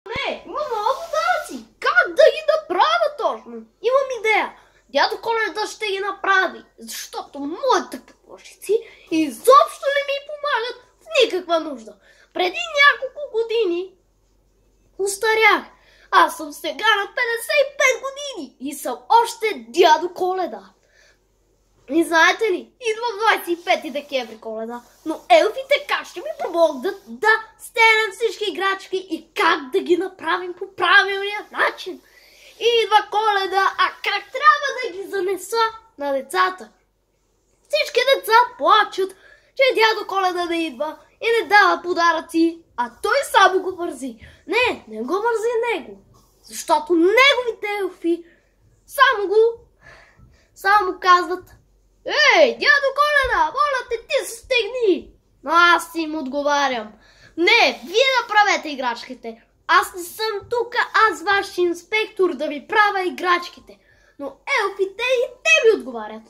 Не, има много подаръци. Как да ги направя точно? Имам идея. Дядо Коледа ще ги направи, защото моите помощници изобщо не ми помагат в никаква нужда. Преди няколко години устарях. Аз съм сега на 55 години и съм още дядо Коледа. И знаете ли, идва 25 декември Коледа, но елфите как ще ми помогнат да стенем всички играчки и как да ги направим по правилния начин. И идва Коледа, а как трябва да ги занеса на децата? Всички деца плачат, че дядо Коледа не идва и не дава подаръци, а той само го мързи. Не го мързи него, защото неговите елфи само казват: "Ей, дядо Коледа, моля те, ти се стегни!" Но аз им отговарям: "Не, вие направете играчките. Аз не съм тук, аз ваш инспектор да ви правя играчките." Но елфите и те ми отговарят: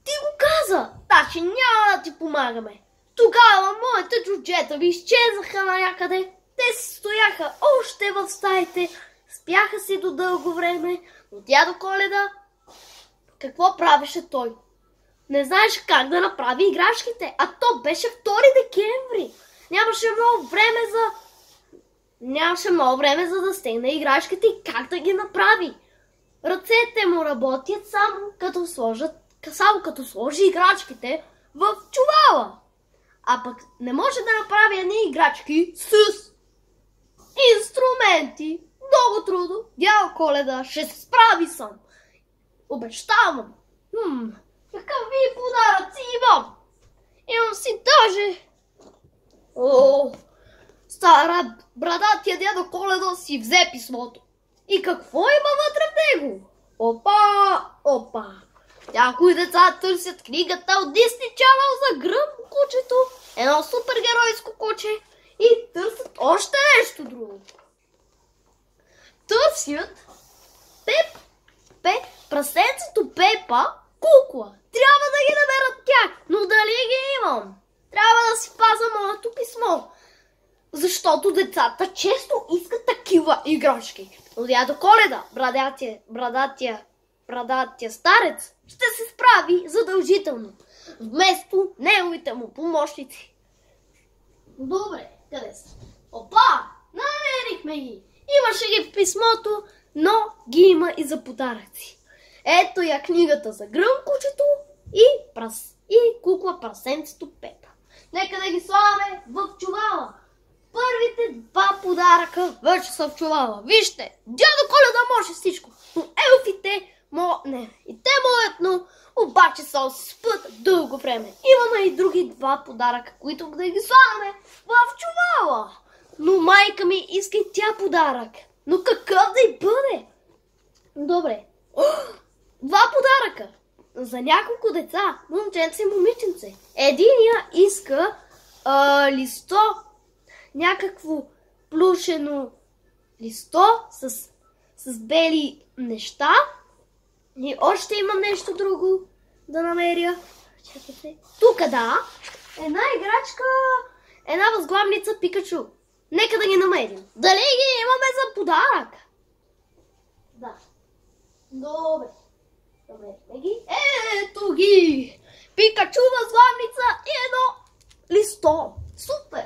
"Ти го каза, значи няма да ти помагаме." Тогава моите джуджета ви изчезнаха на някъде. Те си стояха още в стаите, спяха си до дълго време, но дядо Коледа, какво правеше той? Не знаеше как да направи играчките, а то беше 2 декември. Нямаше много време за да стегне играчките и как да ги направи. Ръцете му работят само като сложи играчките в чувала. А пък не може да направи едни играчки с инструменти. Много трудно. Дядо Коледа ще се справи сам. Обещавам. Какви подаръци имам? Имам си даже... Стара брадатия дядо Коледа си взе писмото. И какво има вътре в него? Опа! Някои деца търсят книгата от Дисни Чанъл за Гръм кучето, едно супергеройско куче, и търсят още нещо друго. Търсят прасенцето Пепа кукла. Трябва да ги намерят тях, но дали ги имам? Трябва да си пазя моето писмо. Защото децата често искат такива играчки. Но дядо Коледа, брадатия старец, ще се справи задължително. Вместо неговите му помощници. Добре, къде са? Намерихме ги. Имаше ги в писмото, но ги има и за подаръци. Ето я книгата за Гръм кучето и кукла прасенцето Пепа. Нека да ги слагаме в чувала. Първите 2 подаръка вече са в чувала. Вижте, дядо Коледа може всичко, но елфите и те могат, но обаче са спът дълго време. Имаме и други 2 подаръка, които да ги слагаме в чувала. Но майка ми иска и тя подарък. Но какъв да й бъде? Добре. 2 подаръка за няколко деца, момченце и момиченце. Единия иска някакво плюшено листо с бели неща. И още имам нещо друго да намеря. Чакайте. Тук една играчка, една възглавница Пикачу. Нека да ги намерим. Дали ги имаме за подарък? Да. Добре. Намерихме ги. Ето ги! Пикачу, възглавница и едно листо. Супер!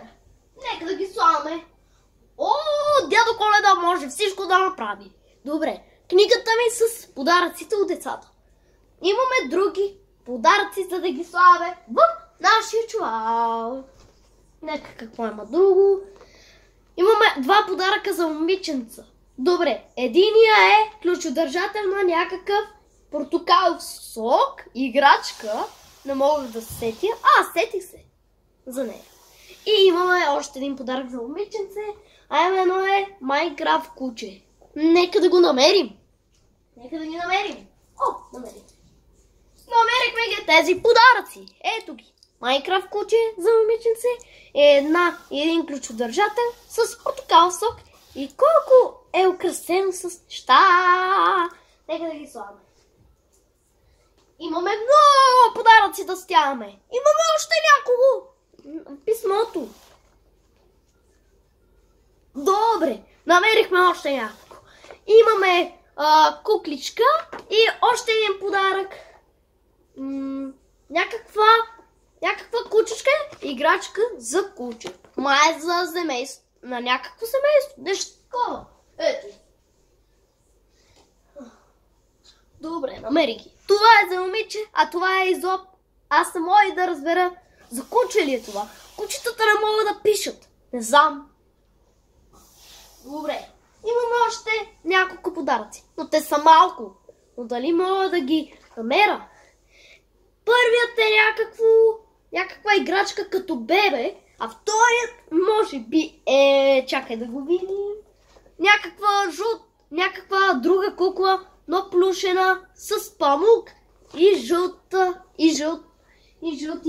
Нека да ги слагаме. Дядо Коледа може всичко да направи. Добре, книгата ми с подаръците от децата. Имаме други подаръци, за да ги слагаме в нашия чувал. Нека какво има друго. Имаме 2 подаръка за момиченца. Добре, единия е ключодържател на някакъв портокалов сок, играчка. Не мога да се сетя. Сетих се за нея. И имаме още един подарък за момиченце, а именно е Майнкрафт куче. Нека да го намерим. Намерихме. Намерихме ги тези подаръци. Ето ги. Майнкрафт куче за момиченце, един ключодържател с портокалов сок и колко е украсено с неща. Нека да ги слагаме. Имаме много подаръци да стягаме. Имаме още няколко в писмото. Добре, намерихме още няколко. Имаме кукличка и още един подарък. Някаква кучечка, играчка за куче. Май за семейство. На някакво семейство. Нещо такова. Ето. Добре, намери ги. Това е за момиче, а това е изоб. Аз не мога и да разбера за куче ли е това. Кучетата не могат да пишат. Не знам. Добре. Имаме още няколко подаръци. Но те са малко. Но дали мога да ги намеря? Първият е някаква играчка като бебе, а вторият може би е... Чакай да го видим. Някаква друга кукла, но плюшена с памук и жълти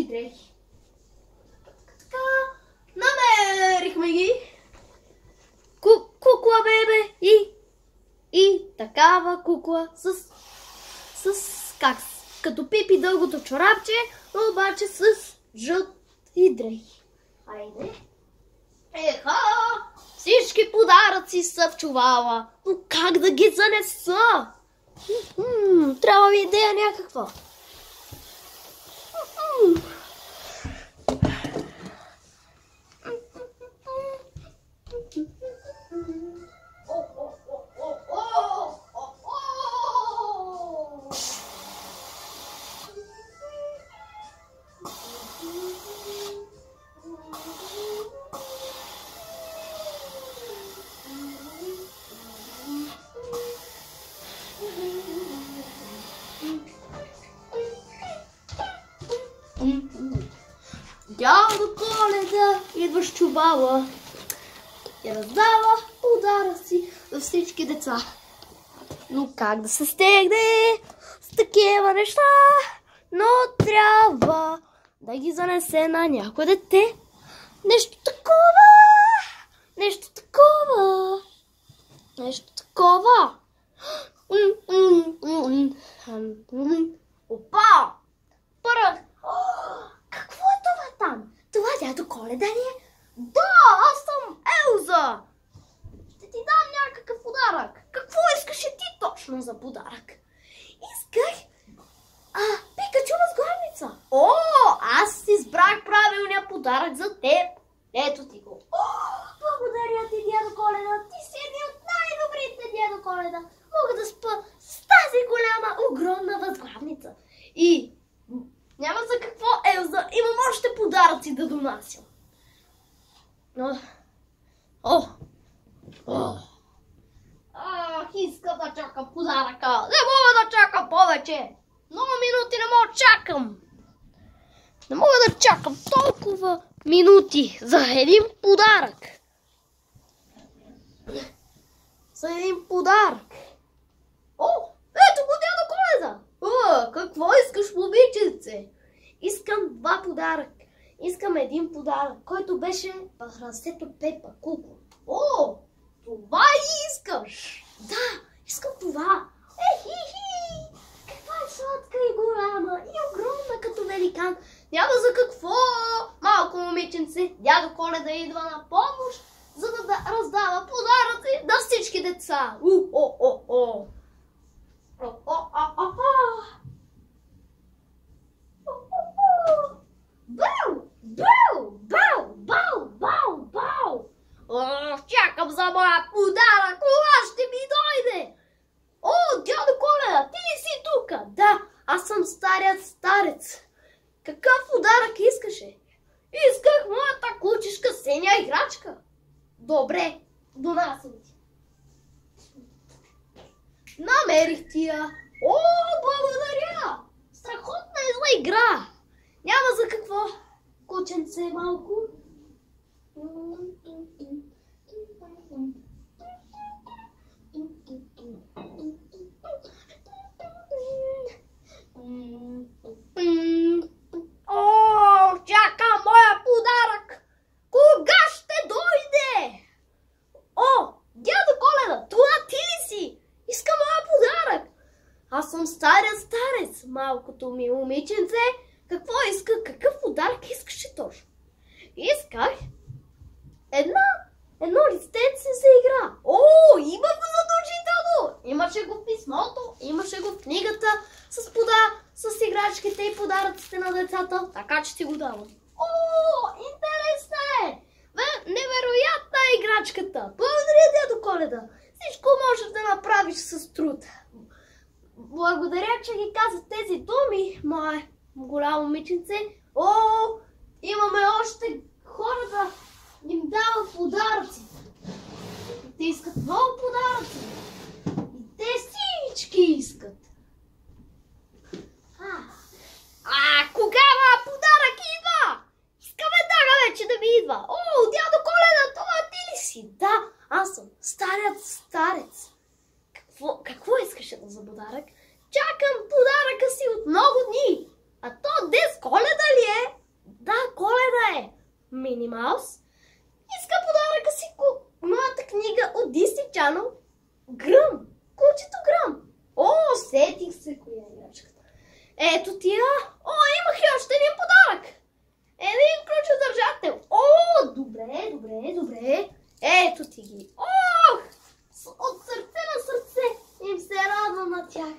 дрехи. Така, намерихме ги. Кукла бебе и такава кукла като Пипи дългото чорапче, но обаче с жълти дрехи. Айде. Еха! Всички подаръци са в чувала. Но как да ги занеса? Трябва ми идея някаква. Дядо Коледа идва с чувала и раздава подаръци за всички деца. Но как да се стегне с такива неща? Но трябва да ги занесе на някое дете. Нещо такова. Опа! Пръх! Какво е това там? Това дядо Коледа ли е? Да, аз съм Елза! Ще ти дам някакъв подарък. Какво искаш ти точно за подарък? Исках Пикачу възглавница. О, аз избрах правилния подарък за теб. Ето ти го. О, благодаря ти, дядо Коледа. Ти си един от най-добрите, дядо Коледа. Мога да спа с тази голяма, огромна възглавница. И няма за какво, Елза. Имам още подаръци да донасям. Искам да чакам подаръка. Не мога да чакам повече. Много минути не мога да чакам. Не мога да чакам толкова минути за един подарък. За един подарък. О, ето го дядо Коледа. Какво искаш, момиченце? Искам два подаръка. Искам един подарък, който беше Пахрасето Пепа кукла. О, това искаш? Да, искам това. Хи-хи! Каква е сладка и голяма и огромна като великан. Няма за какво, малко момиченце. Дядо Коледа идва на помощ, за да раздава подаръци на всички деца. Чакам за моя подарък. Кога ще ми дойде? О, дядо Коледа, ти ли си тука? Да, аз съм старият старец. Какъв подарък искаше? Исках моята кучешка синя играчка. Добре, донасям ти. Намерих ти я. О, благодаря! Страхотна е игра. Няма за какво. Кученце малко. О, чакам моя подарък. Кога ще дойде? О, дядо Коледа, това ти ли си? Искам моя подарък. Аз съм стария старец, малкото ми момиченце. Какво иска? Какъв подарък искаше точно? Исках едно листенце за Имаше го в книгата с играчките и подаръците на децата, така че ти го давам. О, интересна е! Невероятна е играчката! Благодаря, дядо Коледа! Всичко можеш да направиш с труд. Благодаря, че ги каза тези думи, мое голямо момиченце. О, имаме още хора да им дават подаръци. Те искат много подаръци. И те всички искат. Кога подарък идва? Искам веднага вече да ми идва. О, дядо Коледа, това ти ли си? Да, аз съм старият старец. Какво искаше за подарък? Чакам подаръка си от много дни. А то днес Коледа ли е? Да, Коледа е. Мини Маус иска подаръка си моята книга от Disney Channel. Гръм. Кучето Гръм. О, сетих се коя е играчката. Ето тия. О, имах и още един подарък. Един ключодържател. О, добре. Ето ти ги. Ох, от сърце на сърце им се радвам на тях.